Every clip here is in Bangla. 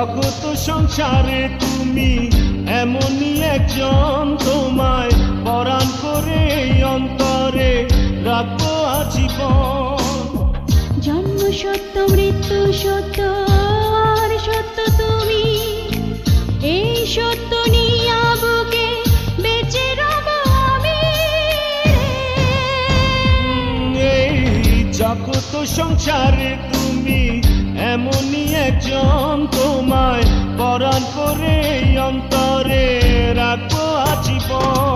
জগৎ সংসারে তুমি এমনই একজন, তোমায় পরাণ করে অন্তরে রাখবো আজীবন। জন্ম সত্য, মৃত্যু সত্য, আর সত্য তুমি। এই সত্য নিয়ে বুকে বেঁচে রব আমি। এই জগৎ সংসারে তুমি এমনই একজন, তোমায় পরাণ করে অন্তরে রাখবো আজীবন।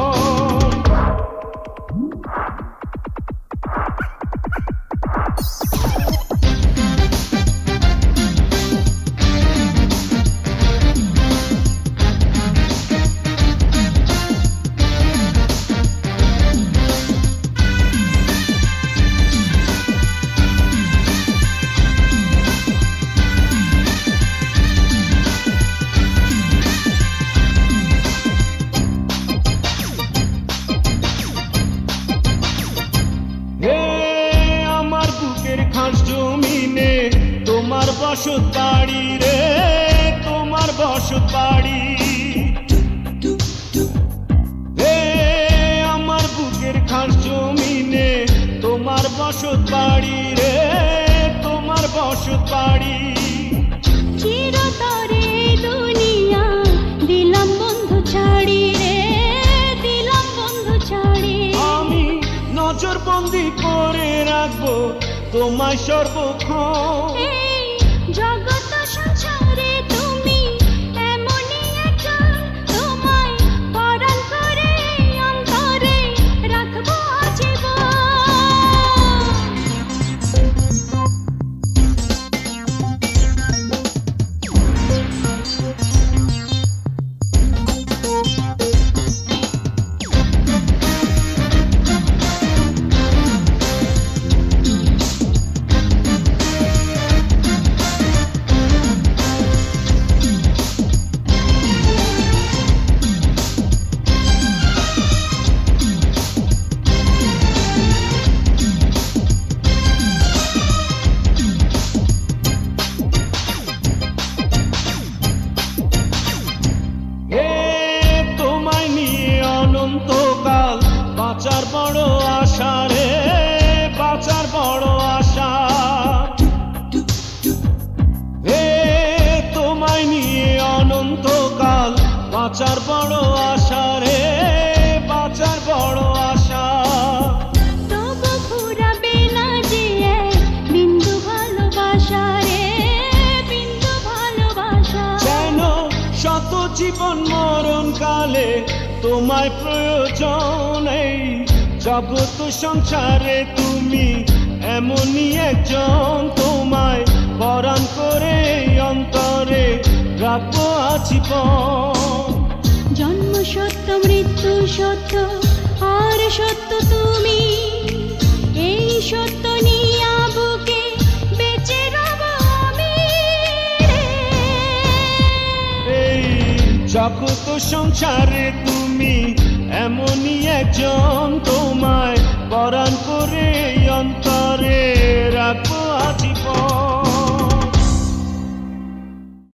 জমিনে তোমার বসত বাড়ি রে, তোমার বসত বাড়ি। আমার বুকের খাস জমিনে তোমার বসত বাড়ি রে, তোমার বসত বাড়ি। চিরতরে দুনিয়া দিলাম বন্ধু ছাড়ি রে, দিলাম বন্ধু ছাড়ি। আমি নজর বন্দি করে রাখবো তোমায় সর্বক্ষণ। জগৎ সংসারে তুমি এমনই একজন, তোমায় পরাণ করে অন্তরে রাখবো আজীবন। অনন্তকাল বাঁচার বড় আশা রে, বাঁচার বড় আশা। তোমায় নিয়ে অনন্তকাল বাঁচার বড় আশা রে, বাঁচার বড় আশা। তবু ফুরাবে না যে বিন্দু ভালোবাসা রে, বিন্দু ভালোবাসা। যেন শত জীবন মরণ কালে তোমায় প্রয়োজন। এই জগৎ সংসারে তুমি এমনই একজন, তোমায় পরাণ করে অন্তরে রাখবো আজীবন। জন্ম সত্য, মৃত্যু সত্য, আর সত্য তুমি। এই সত্য নিয়ে বুকে বেঁচে রব আমি। এই জগৎ সংসারে তুমি এমনই একজন, তোমায় পরাণ করে অন্তরে রাখবো আজীবন।